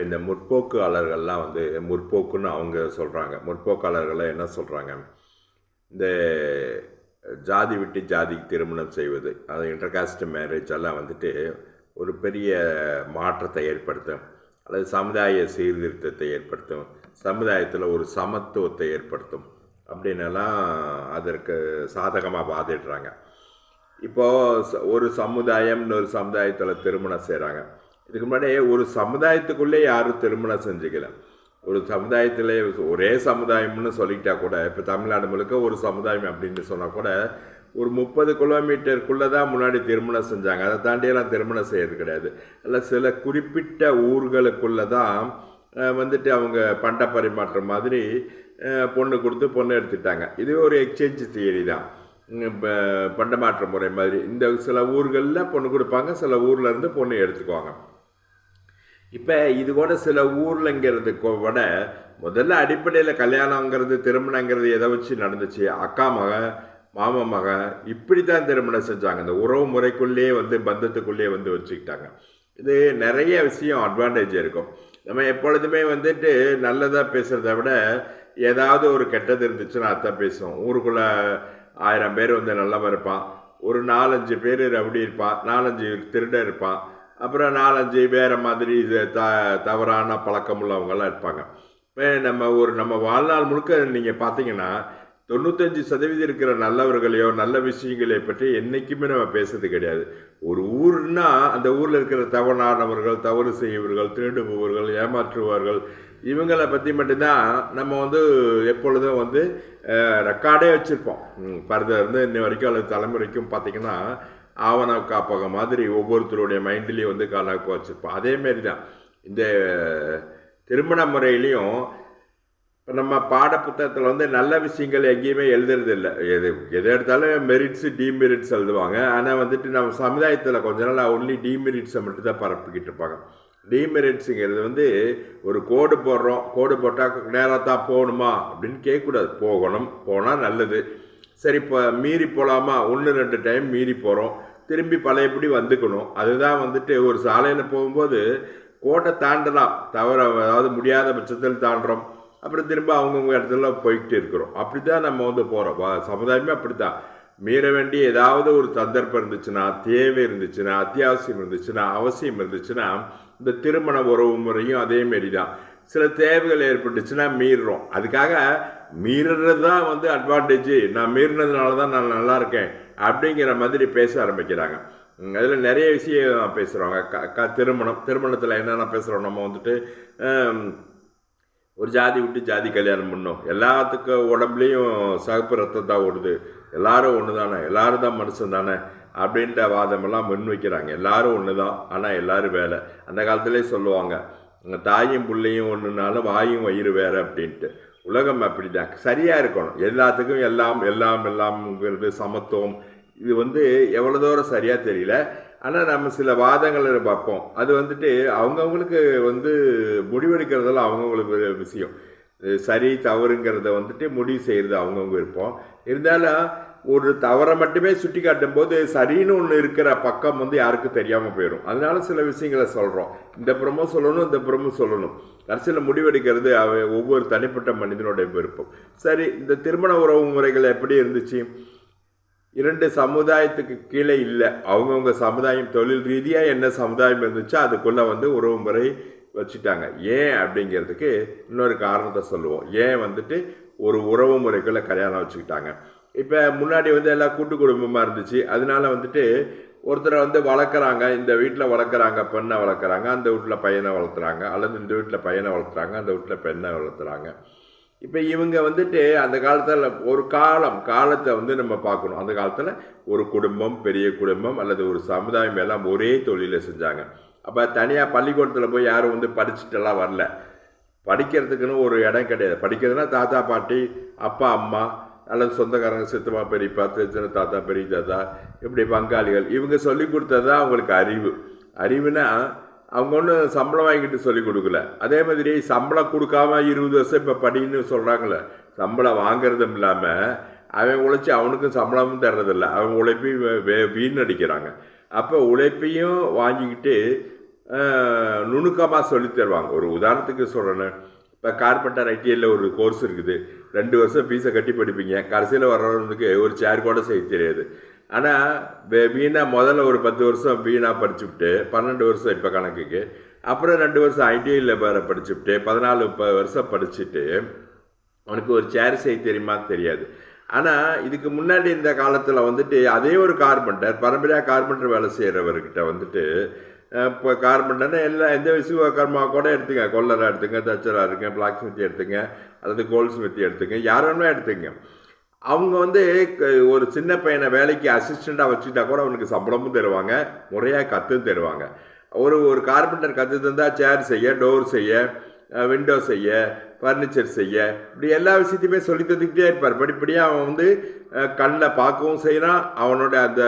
இந்த முற்போக்காளர்கள்லாம் வந்து முற்போக்குன்னு அவங்க சொல்கிறாங்க. முற்போக்காளர்கள்லாம் என்ன சொல்கிறாங்க, இந்த ஜாதி விட்டு ஜாதிக்கு திருமணம் செய்வது, அது இன்டர்காஸ்ட் மேரேஜ் எல்லாம் வந்துட்டு ஒரு பெரிய மாற்றத்தை ஏற்படுத்தும், அல்லது சமுதாய சீர்திருத்தத்தை ஏற்படுத்தும், சமுதாயத்தில் ஒரு சமத்துவத்தை ஏற்படுத்தும் அப்படின்னெல்லாம் அதற்கு சாதகமாக வாதிடுறாங்க. இப்போது ஒரு சமுதாயம் இன்னொரு சமுதாயத்தில் திருமணம் செய்கிறாங்க. இதுக்கு முன்னாடி ஒரு சமுதாயத்துக்குள்ளே யாரும் திருமணம் செஞ்சுக்கல. ஒரு சமுதாயத்திலே ஒரே சமுதாயம்னு சொல்லிட்டா கூட, இப்போ தமிழ்நாடு முழுக்க ஒரு சமுதாயம் அப்படின்னு சொன்னால் கூட ஒரு 30 கிலோமீட்டருக்குள்ளே தான் முன்னாடி திருமணம் செஞ்சாங்க. அதை தாண்டியெல்லாம் திருமணம் செய்கிறது கிடையாது. இல்லை சில குறிப்பிட்ட ஊர்களுக்குள்ளே தான் வந்துட்டு அவங்க பண்ட பரிமாற்றம் மாதிரி பொண்ணு கொடுத்து பொண்ணு எடுத்துட்டாங்க. இது ஒரு எக்ஸ்சேஞ்ச் தியரி தான். இப்போ பண்டமாற்ற முறை மாதிரி இந்த சில ஊர்களில் பொண்ணு கொடுப்பாங்க, சில ஊரில் இருந்து பொண்ணு எடுத்துக்குவாங்க. இப்போ இது கூட சில ஊர்லங்கிறது விட முதல்ல அடிப்படையில் கல்யாணங்கிறது திருமணங்கிறது எதை வச்சு நடந்துச்சு, அக்கா மகன் மாமா மகன் இப்படி தான் திருமணம் செஞ்சாங்க. இந்த உறவு முறைக்குள்ளேயே வந்து பந்தத்துக்குள்ளேயே வந்து வச்சுக்கிட்டாங்க. இது நிறைய விஷயம் அட்வான்டேஜ் இருக்கும். நம்ம எப்பொழுதுமே வந்துட்டு நல்லதாக பேசுகிறத விட ஏதாவது ஒரு கெட்டது இருந்துச்சுன்னா அதான் பேசுவோம். ஊருக்குள்ளே 1000 பேர் வந்து நல்லவன் இருப்பான், ஒரு 4-5 பேர் ரவுடி இருப்பான், 4-5 திருடன் இருப்பான், அப்புறம் 4-5 வேறு மாதிரி தவறான பழக்கம் உள்ளவங்கெல்லாம் இருப்பாங்க. இப்போ நம்ம வாழ்நாள் முழுக்க நீங்கள் பார்த்தீங்கன்னா 95% இருக்கிற நல்லவர்களையோ நல்ல விஷயங்களை பற்றி என்றைக்குமே நம்ம பேசுறது கிடையாது. ஒரு ஊர்னா அந்த ஊரில் இருக்கிற தவறானவர்கள், தவறு செய்பவர்கள், திருடுபவர்கள், ஏமாற்றுவார்கள், இவங்களை பற்றி மட்டும்தான் நம்ம வந்து எப்பொழுதும் வந்து ரெக்கார்டே வச்சுருப்போம். இருந்து இன்ன வரைக்கும் அல்லது தலைமுறைக்கும் பார்த்திங்கன்னா ஆவண காப்பகம் மாதிரி ஒவ்வொருத்தருடைய மைண்ட்லேயும் வந்து காணாக்க வச்சுருப்போம். அதேமாரி தான் இந்த திருமண முறையிலையும் இப்போ நம்ம பாட புத்தகத்தில் வந்து நல்ல விஷயங்கள் எங்கேயுமே எழுதுறதில்லை. எது எடுத்தாலும் மெரிட்ஸு டிமெரிட்ஸ் எழுதுவாங்க. ஆனால் வந்துட்டு நம்ம சமுதாயத்தில் கொஞ்ச நாள் ஒன்லி டிமெரிட்ஸை மட்டும்தான் பரப்பிக்கிட்டு இருப்பாங்க. டிமெரிட்ஸுங்கிறது வந்து ஒரு கோடு போடுறோம், கோடு போட்டால் நேராக தான் போகணுமா அப்படின்னு கேட்கக்கூடாது. போகணும், போனால் நல்லது. சரி, இப்போ மீறி போகலாமா, 1-2 டைம் மீறி போகிறோம், திரும்பி பழையபடி வந்துக்கணும். அதுதான் வந்துட்டு ஒரு சாலையில் போகும்போது கோட்டை தாண்டலாம், தவிர அதாவது முடியாத பட்சத்தில் தாண்டுறோம், அப்புறம் திரும்ப அவங்கவுங்க இடத்துல போய்கிட்டு இருக்கிறோம். அப்படி தான் நம்ம வந்து போகிறோம். சமுதாயமே அப்படி தான். மீற வேண்டிய ஏதாவது ஒரு சந்தர்ப்பம் இருந்துச்சுன்னா, தேவை இருந்துச்சுன்னா, அத்தியாவசியம் இருந்துச்சுன்னா, அவசியம் இருந்துச்சுன்னா, இந்த திருமண உறவு முறையும் அதேமாரி தான். சில தேவைகள் ஏற்பட்டுச்சுன்னா மீறுறோம். அதுக்காக மீறுறது தான் வந்து அட்வான்டேஜ், நான் மீறினதுனால தான் நான் நல்லா இருக்கேன் அப்படிங்கிற மாதிரி பேச ஆரம்பிக்கிறாங்க. அதில் நிறைய விஷயம் பேசுகிறவங்க. திருமணத்தில் என்னென்ன பேசுகிறோம், நம்ம வந்துட்டு ஒரு ஜாதி விட்டு ஜாதி கல்யாணம் பண்ணோம், எல்லாத்துக்கும் உடம்புலையும் சகப்பு ரத்தம் தான் ஓடுது, எல்லாரும் ஒன்று தானே, எல்லாரும் தான் மனுஷன் தானே அப்படின்ற வாதமெல்லாம் முன்வைக்கிறாங்க. எல்லாரும் ஒன்று தான், ஆனால் எல்லோரும் வேலை. அந்த காலத்திலே சொல்லுவாங்க, தாயும் பிள்ளையும் ஒன்றுனாலும் வாயும் வயிறு வேறு அப்படின்ட்டு. உலகம் அப்படி தான், சரியாக இருக்கணும். எல்லாத்துக்கும் எல்லாம்ங்கிறது சமத்துவம். இது வந்து எவ்வளோ தூரம் சரியாக தெரியல. ஆனால் நம்ம சில வாதங்களை பார்ப்போம். அது வந்துட்டு அவங்கவுங்களுக்கு வந்து முடிவெடுக்கிறதெல்லாம் அவங்கவுங்களுக்கு விஷயம். சரி தவறுங்கிறத வந்துட்டு முடிவு செய்கிறது அவங்கவுங்க இருப்போம். இருந்தாலும் ஒரு தவறை மட்டுமே சுட்டி காட்டும் போது சரின்னு ஒன்று இருக்கிற பக்கம் வந்து யாருக்கும் தெரியாமல் போயிடும். அதனால சில விஷயங்களை சொல்கிறோம். இந்த புறமும் சொல்லணும், இந்த புறமும் சொல்லணும். கடைசியில் முடிவெடுக்கிறது ஒவ்வொரு தனிப்பட்ட மனிதனுடைய விருப்பம். சரி, இந்த திருமண உறவு முறைகள் எப்படி இருந்துச்சு? 2 சமுதாயத்துக்கு கீழே இல்லை, அவங்கவுங்க சமுதாயம் தொழில் ரீதியாக என்ன சமுதாயம் இருந்துச்சோ அதுக்குள்ளே வந்து உறவு முறை வச்சுட்டாங்க. ஏன் அப்படிங்கிறதுக்கு இன்னொரு காரணத்தை சொல்லுவோம். ஏன் வந்துட்டு ஒரு உறவு முறைக்குள்ளே கல்யாணம் வச்சுக்கிட்டாங்க. இப்போ முன்னாடி வந்து எல்லாம் கூட்டு குடும்பமாக இருந்துச்சு. அதனால வந்துட்டு ஒருத்தரை வந்து வளர்க்குறாங்க, இந்த வீட்டில் வளர்க்குறாங்க, பெண்ணை வளர்க்குறாங்க, அந்த வீட்டில் பையனை வளர்த்துறாங்க, அல்லது இந்த வீட்டில் பையனை வளர்த்துறாங்க, அந்த வீட்டில் பெண்ணை வளர்த்துறாங்க. இப்போ இவங்க வந்துட்டு அந்த காலத்தில் ஒரு காலத்தை வந்து நம்ம பார்க்கணும். அந்த காலத்தில் ஒரு குடும்பம், பெரிய குடும்பம் அல்லது ஒரு சமுதாயம் எல்லாம் ஒரே தொழிலை செஞ்சாங்க. அப்போ தனியாக பள்ளிக்கூடத்தில் போய் யாரும் வந்து படிச்சுட்டெல்லாம் வரல. படிக்கிறதுக்குன்னு ஒரு இடம் கிடையாது. படிக்கிறதுனா தாத்தா பாட்டி, அப்பா அம்மா அல்லது சொந்தக்காரங்க, சித்தப்பா பெரியப்பா, சின்ன தாத்தா பெரிய தாத்தா, இப்படி பங்காளிகள், இவங்க சொல்லி கொடுத்தது தான் அவங்களுக்கு அறிவுனா அவங்க ஒன்றும் சம்பளம் வாங்கிட்டு சொல்லி கொடுக்கல. அதே மாதிரி சம்பளம் கொடுக்காம 20 வருஷம் இப்போ படின்னு சொல்கிறாங்களே, சம்பளம் வாங்கிறதும் இல்லாமல் அவன் உழைச்சி அவனுக்கும் சம்பளமும் தர்றதில்லை, அவன் உழைப்பையும் வீணடிக்கிறாங்க. அப்போ உழைப்பையும் வாங்கிக்கிட்டு நுணுக்கமாக சொல்லித் தருவாங்க. ஒரு உதாரணத்துக்கு சொல்கிறேன்னு, இப்போ கார்பெண்டர் ஐடிஐயில் ஒரு கோர்ஸ் இருக்குது. 2 வருஷம் ஃபீஸை கட்டி படிப்பீங்க. கடைசியில் வர்றவனுக்கு ஒரு சேர் கூட செய்ய தெரியாது. ஆனால் வீணாக முதல்ல ஒரு 10 வருஷம் வீணாக படிச்சுவிட்டு 12 வருஷம் இப்போ கணக்குக்கு, அப்புறம் 2 வருஷம் ஐடிஐயில் படிச்சுவிட்டு 14 வருஷம் படிச்சுட்டு அவனுக்கு ஒரு சேர் செய்ய தெரியுமா? தெரியாது. ஆனால் இதுக்கு முன்னாடி இந்த காலத்தில் வந்துட்டு அதே ஒரு கார்பெண்டர், பரம்பரையாக கார்பெண்டர் வேலை செய்கிறவர்கிட்ட வந்துட்டு இப்போ கார்பெண்டர்னா எந்த விசுவகர்மா கூட எடுத்துங்க, கொல்லராக எடுத்துங்க, தச்சராக எடுத்துங்க, பிளாக் ஸ்மித்தி எடுத்துங்க, அல்லது கோல்ட் ஸ்மித்தி எடுத்துங்க, யார் வேணுமே எடுத்துங்க. அவங்க வந்து ஒரு சின்ன பையனை வேலைக்கு அசிஸ்டண்ட்டாக வச்சுக்கிட்டா கூட அவனுக்கு சம்பளமும் தருவாங்க, முறையாக கற்றும் தருவாங்க. ஒரு கார்பெண்டர் கற்று தந்தால் சேர் செய்ய, டோர் செய்ய, விண்டோ செய்ய, ஃபர்னிச்சர் செய்ய, இப்படி எல்லா விஷயத்தையுமே சொல்லி தந்துக்கிட்டே இருப்பார். படிப்படியாக அவன் வந்து கண்ணில் பார்க்கவும் செய்கிறான், அவனோட அந்த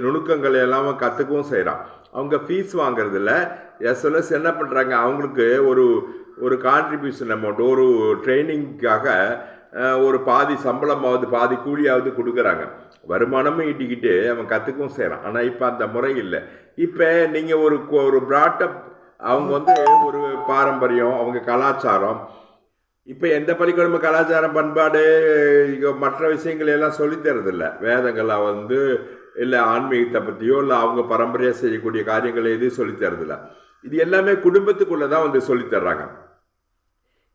நுணுக்கங்களை எல்லாமே கற்றுக்கவும் செய்கிறான். அவங்க ஃபீஸ் வாங்குறதில்ல. எஸ்எல்எஸ் என்ன பண்ணுறாங்க, அவங்களுக்கு ஒரு கான்ட்ரிபியூஷன் அமௌண்ட், ஒரு ட்ரைனிங்காக ஒரு பாதி சம்பளமாவது பாதி கூலியாவது கொடுக்குறாங்க. வருமானமும் ஈட்டிக்கிட்டு அவன் கற்றுக்கவும் செய்கிறான். ஆனால் இப்போ அந்த முறை இல்லை. இப்போ நீங்கள் ஒரு ப்ராட்டப், அவங்க வந்து ஒரு பாரம்பரியம், அவங்க கலாச்சாரம், இப்போ எந்த பள்ளிக்கூடமும் கலாச்சாரம் பண்பாடு மற்ற விஷயங்கள் எல்லாம் சொல்லித்தரதில்ல. வேதங்களை வந்து இல்லை ஆன்மீகத்தை பற்றியோ இல்லை அவங்க பரம்பரையாக செய்யக்கூடிய காரியங்களை எதுவும் சொல்லித்தரதில்ல. இது எல்லாமே குடும்பத்துக்குள்ளே தான் வந்து சொல்லித்தர்றாங்க.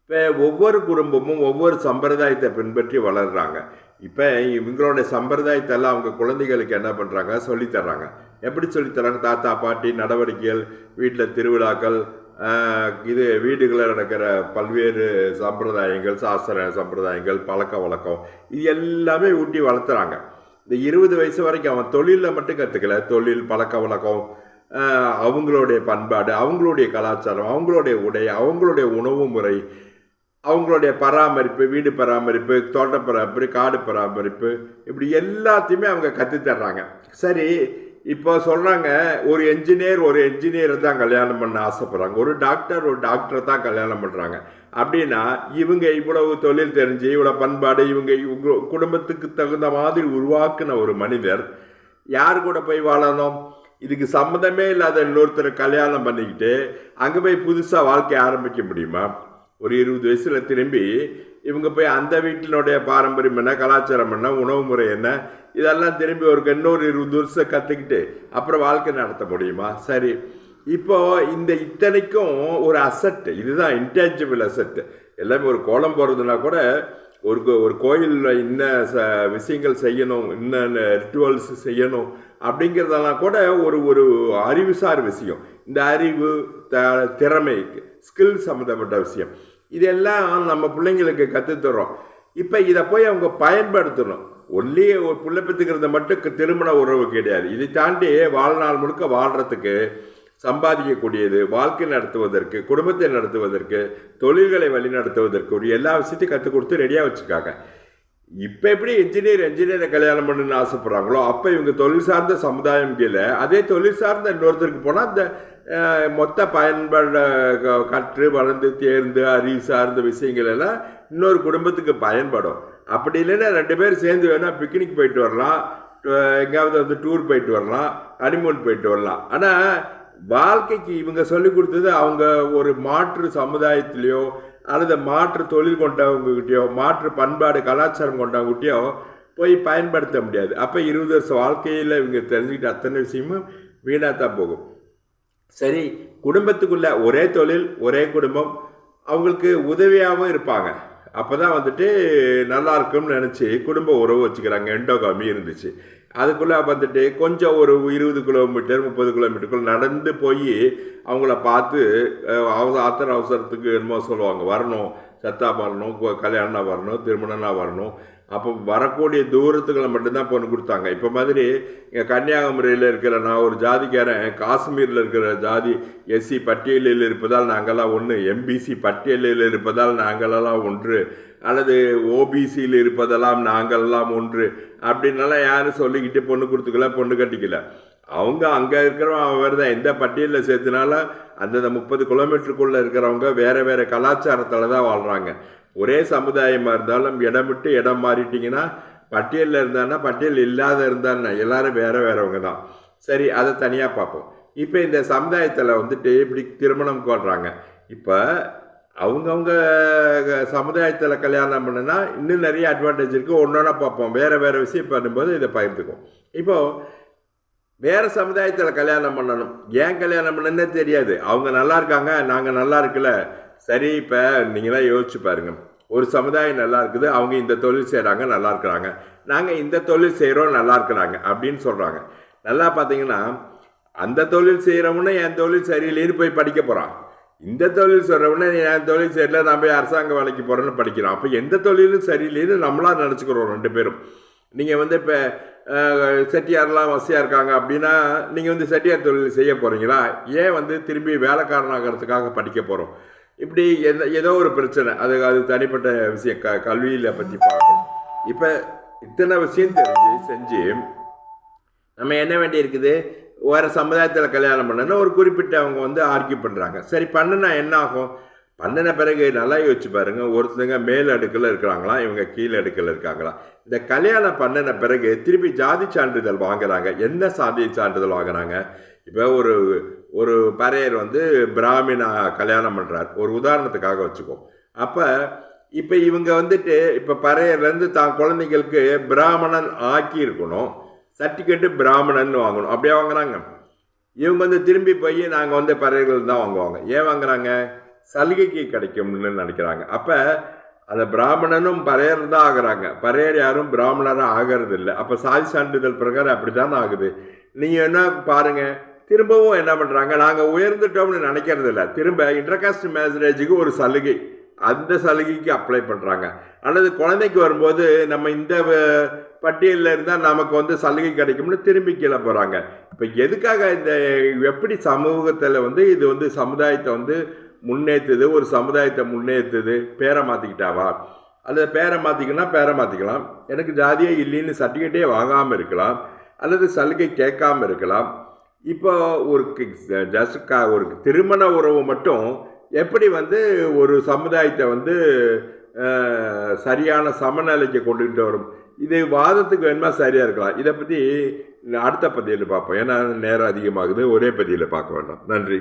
இப்போ ஒவ்வொரு குடும்பமும் ஒவ்வொரு சம்பிரதாயத்தை பின்பற்றி வளர்கிறாங்க. இப்போ இவங்களுடைய சம்பிரதாயத்தெல்லாம் அவங்க குழந்தைகளுக்கு என்ன பண்ணுறாங்க, சொல்லித்தர்றாங்க. எப்படி சொல்லித்தராங்க? தாத்தா பாட்டி நடவடிக்கைகள், வீட்டில் திருவிழாக்கள், வீடுகளில் நடக்கிற பல்வேறு சம்பிரதாயங்கள், சாஸ்திர சம்பிரதாயங்கள், பழக்க வழக்கம், இது எல்லாமே ஊட்டி வளர்த்துறாங்க. இந்த 20 வயசு வரைக்கும் அவன் தொழிலில் மட்டும் கற்றுக்கல, தொழில், பழக்க வழக்கம், அவங்களுடைய பண்பாடு, அவங்களுடைய கலாச்சாரம், அவங்களுடைய உடை, அவங்களுடைய உணவு முறை, அவங்களுடைய பராமரிப்பு, வீடு பராமரிப்பு, தோட்ட பராமரிப்பு, காடு பராமரிப்பு, இப்படி எல்லாத்தையுமே அவங்க கற்றுத்தர்றாங்க. சரி, இப்போ சொல்கிறாங்க ஒரு என்ஜினியரை தான் கல்யாணம் பண்ண ஆசைப்பட்றாங்க, ஒரு டாக்டரை தான் கல்யாணம் பண்ணுறாங்க. அப்படின்னா இவங்க இவ்வளவு தொழில் தெரிஞ்சு, இவ்வளோ பண்பாடு, இவங்க குடும்பத்துக்கு தகுந்த மாதிரி உருவாக்குன ஒரு மனிதர் யார் கூட போய் வாழணும்? இதுக்கு சம்மந்தமே இல்லாத இன்னொருத்தரை கல்யாணம் பண்ணிக்கிட்டு அங்கே போய் புதுசாக வாழ்க்கை ஆரம்பிக்க முடியுமா? ஒரு 20 வயசில் திரும்பி இவங்க போய் அந்த வீட்டினுடைய பாரம்பரியம் என்ன, கலாச்சாரம் என்ன, உணவு முறை என்ன, இதெல்லாம் திரும்பி இன்னொரு 20 வருஷம் கற்றுக்கிட்டு அப்புறம் வாழ்க்கை நடத்த முடியுமா? சரி, இப்போது இந்த இத்தனைக்கும் ஒரு அசட்டு, இதுதான் இன்டேஞ்சபிள் அசட்டு. எல்லாமே ஒரு கோலம் போடுறதுனா கூட ஒரு கோயிலில் இன்ன விஷயங்கள் செய்யணும், இன்ன ரிச்சுவல்ஸ் செய்யணும் அப்படிங்கிறதெல்லாம் கூட ஒரு அறிவுசார் விஷயம். இந்த அறிவு, திறமை, ஸ்கில் சம்மந்தப்பட்ட விஷயம், இதெல்லாம் நம்ம பிள்ளைங்களுக்கு கற்றுத்தரோம். இப்போ இதை போய் அவங்க பயன்படுத்தணும். ஒன்லி ஒரு புள்ள பெற்றுக்கிறது மட்டும் திருமண உறவு கிடையாது. இதை தாண்டி வாழ்நாள் முழுக்க வாழ்கிறதுக்கு, சம்பாதிக்கக்கூடியது, வாழ்க்கை நடத்துவதற்கு, குடும்பத்தை நடத்துவதற்கு, தொழில்களை வழி நடத்துவதற்கு ஒரு எல்லா விஷயத்தையும் கற்றுக் கொடுத்து ரெடியாக வச்சுருக்காங்க. இப்போ எப்படி என்ஜினியரை கல்யாணம் பண்ணுன்னு ஆசைப்படுறாங்களோ, அப்போ இவங்க தொழில் சார்ந்த சமுதாயம் கீழே அதே தொழில் சார்ந்த இன்னொருத்தருக்கு போனால் அந்த மொத்த பயன்பாடு கற்று வளர்ந்து தேர்ந்து அறிவு சார்ந்த விஷயங்கள் எல்லாம் இன்னொரு குடும்பத்துக்கு பயன்படும். அப்படி இல்லைன்னா 2 பேர் சேர்ந்து வேணால் பிக்னிக் போயிட்டு வரலாம், எங்கேயாவது வந்து டூர் போயிட்டு வரலாம், ஹனிமூன் போயிட்டு வரலாம். ஆனால் வாழ்க்கைக்கு இவங்க சொல்லி கொடுத்தது அவங்க ஒரு மாற்று சமுதாயத்திலையோ அல்லது மாற்று தொழில் கொண்டவங்ககிட்டயோ, மாற்று பண்பாடு கலாச்சாரம் கொண்டவங்ககிட்டயோ போய் பயன்படுத்த முடியாது. அப்போ 20 வருஷம் வாழ்க்கையில் இவங்க தெரிஞ்சுக்கிட்ட அத்தனை விஷயமும் வீணாக தான் போகும். சரி, குடும்பத்துக்குள்ளே ஒரே தொழில், ஒரே குடும்பம், அவங்களுக்கு உதவியாகவும் இருப்பாங்க. அப்போ தான் வந்துட்டு நல்லா இருக்கும்னு நினச்சி குடும்ப உறவு வச்சுக்கிறாங்க. எண்டோகாமி இருந்துச்சு. அதுக்குள்ளே வந்துட்டு கொஞ்சம் ஒரு 20 கிலோமீட்டர் 30 கிலோமீட்டருக்குள்ள நடந்து போய் அவங்கள பார்த்து அவசரத்துக்கு என்னமோ சொல்லுவாங்க, வரணும், சத்தா வரணும், கல்யாணம் வரணும், திருமணம்னா வரணும். அப்போ வரக்கூடிய தூரத்துக்களை மட்டும்தான் பொண்ணு கொடுத்தாங்க. இப்போ மாதிரி இங்கே கன்னியாகுமரியில் இருக்கிற நான் ஒரு ஜாதிக்காரன், காஷ்மீரில் இருக்கிற ஜாதி எஸ்சி பட்டியலில் இருப்பதால் நாங்கள்லாம் ஒன்று, எம்பிசி பட்டியலில் இருப்பதால் நாங்களெல்லாம் ஒன்று, அல்லது ஓபிசியில் இருப்பதெல்லாம் நாங்கள்லாம் ஒன்று அப்படின்னலாம் யாரும் சொல்லிக்கிட்டு பொண்ணு கொடுத்துக்கல, பொண்ணு கட்டிக்கல. அவங்க அங்கே இருக்கிறவங்க அவர் தான் எந்த பட்டியலில் சேர்த்துனாலும் அந்தந்த 30 கிலோமீட்டருக்குள்ளே இருக்கிறவங்க வேறு கலாச்சாரத்தில் தான் வாழ்கிறாங்க. ஒரே சமுதாயமாக இருந்தாலும் இடம் விட்டு இடம் மாறிட்டிங்கன்னா, பட்டியலில் இருந்தான்னா பட்டியல் இல்லாத இருந்தான்னா எல்லாரும் வேறவங்க தான். சரி, அதை தனியாக பார்ப்போம். இப்போ இந்த சமுதாயத்தில் வந்துட்டு இப்படி திருமணம் கொள்கிறாங்க. இப்போ அவங்கவுங்க சமுதாயத்தில் கல்யாணம் பண்ணுனா இன்னும் நிறைய அட்வான்டேஜ் இருக்குது. ஒன்றா பார்ப்போம். வேறு விஷயம் பண்ணும்போது இதை பகிர்ந்துக்கும். இப்போது வேறு சமுதாயத்தில் கல்யாணம் பண்ணணும். ஏன் கல்யாணம் பண்ணணுன்னே தெரியாது. அவங்க நல்லா இருக்காங்க, நாங்கள் நல்லா இருக்குல்ல. சரி, இப்போ நீங்களாம் யோசிச்சு பாருங்கள். ஒரு சமுதாயம் நல்லா இருக்குது, அவங்க இந்த தொழில் செய்கிறாங்க, நல்லா இருக்கிறாங்க. நாங்கள் இந்த தொழில் செய்கிறோம், நல்லா இருக்கிறாங்க அப்படின்னு சொல்கிறாங்க. நல்லா பார்த்தீங்கன்னா அந்த தொழில் செய்கிறவனே என் தொழில் சரியில்லைன்னு போய் படிக்க போகிறான். இந்த தொழில் சொல்கிறவனே என் தொழில் சரியில்லை, நான் போய் அரசாங்க வேலைக்கு போகிறேன்னு படிக்கிறான். அப்போ எந்த தொழிலும் சரியில்லைன்னு நம்மளாம் நினச்சிக்கிறோம் 2 பேரும். நீங்கள் வந்து இப்போ செட்டியார்லாம் வசதியாக இருக்காங்க அப்படின்னா நீங்கள் வந்து செட்டியார் தொழில் செய்ய போகிறீங்களா? ஏன் வந்து திரும்பி வேலைக்காரனாகிறதுக்காக படிக்க போகிறோம்? இப்படி ஏதோ ஒரு பிரச்சனை. அது தனிப்பட்ட விஷயம். கல்வியில் பற்றி பார்க்கணும். இப்போ இத்தனை விஷயம் செஞ்சு நம்ம என்ன வேண்டி இருக்குது? வேறு சமுதாயத்தில் கல்யாணம் பண்ணணுன்னா ஒரு குறிப்பிட்ட அவங்க வந்து ஆர்கியூ பண்ணுறாங்க. சரி, பண்ணுனா என்ன ஆகும்? பண்ணின பிறகு நல்லா யோசிச்சு பாருங்கள். ஒருத்தங்க மேல் அடுக்கில் இருக்கிறாங்களா, இவங்க கீழே அடுக்கில் இருக்காங்களா? இந்த கல்யாணம் பண்ணின பிறகு திருப்பி ஜாதி சான்றிதழ் வாங்குறாங்க. என்ன சாதி சான்றிதழ் வாங்குறாங்க? இப்போ ஒரு பறையர் வந்து பிராமினா கல்யாணம் பண்ணுறார், ஒரு உதாரணத்துக்காக வச்சுக்கோ. அப்போ இப்போ இவங்க வந்துட்டு இப்போ பறையர்லேருந்து தான் குழந்தைங்களுக்கு பிராமணன் ஆக்கி இருக்கணும், சர்டிஃபிகேட்டு பிராமணன் வாங்கணும். அப்படியே வாங்குறாங்க. இவங்க வந்து திரும்பி போய் நாங்கள் வந்து பறையர்கள் தான் வாங்குவாங்க. ஏன் வாங்குறாங்க? சலுகைக்கு கிடைக்கும்னு நினைக்கிறாங்க. அப்போ அந்த பிராமணனும் பறையர் தான் ஆகிறாங்க. பறையர் யாரும் பிராமணராக ஆகிறது இல்லை. அப்போ சாதி சான்றிதழ் பிரகாரம் அப்படி தானே ஆகுது. நீங்கள் என்ன பாருங்கள், திரும்பவும் என்ன பண்ணுறாங்க? நாங்கள் உயர்ந்துட்டோம்னு நினைக்கிறது இல்லை. திரும்ப இன்டர்காஸ்ட் மேரேஜுக்கு ஒரு சலுகை, அந்த சலுகைக்கு அப்ளை பண்ணுறாங்க. அல்லது குழந்தைக்கு வரும்போது நம்ம இந்த பட்டியலில் இருந்தால் நமக்கு வந்து சலுகை கிடைக்கும்னு திரும்பி கீழே போகிறாங்க. இப்போ எதுக்காக இந்த எப்படி சமூகத்தில் வந்து இது வந்து சமுதாயத்தை வந்து முன்னேற்றுது, ஒரு சமுதாயத்தை முன்னேற்றுது? பேரை மாற்றிக்கிட்டாவா? அல்லது பேரை மாற்றிக்கணும்னா பேரை மாற்றிக்கலாம். எனக்கு ஜாதியே இல்லைன்னு சர்டிஃபிகேட்டே வாங்காமல் இருக்கலாம், அல்லது சலுகை கேட்காமல் இருக்கலாம். இப்போ ஒரு ஒரு திருமண உறவு மட்டும் எப்படி வந்து ஒரு சமுதாயத்தை வந்து சரியான சமநிலைக்கு கொண்டுகிட்டு வரும்? இது வாதத்துக்கு வேணுமா சரியாக இருக்கலாம். இதை பற்றி அடுத்த பதிவில் பார்ப்போம். ஏன்னா நேரம் அதிகமாகுது, ஒரே பதிவில் பார்க்க வேண்டாம். நன்றி.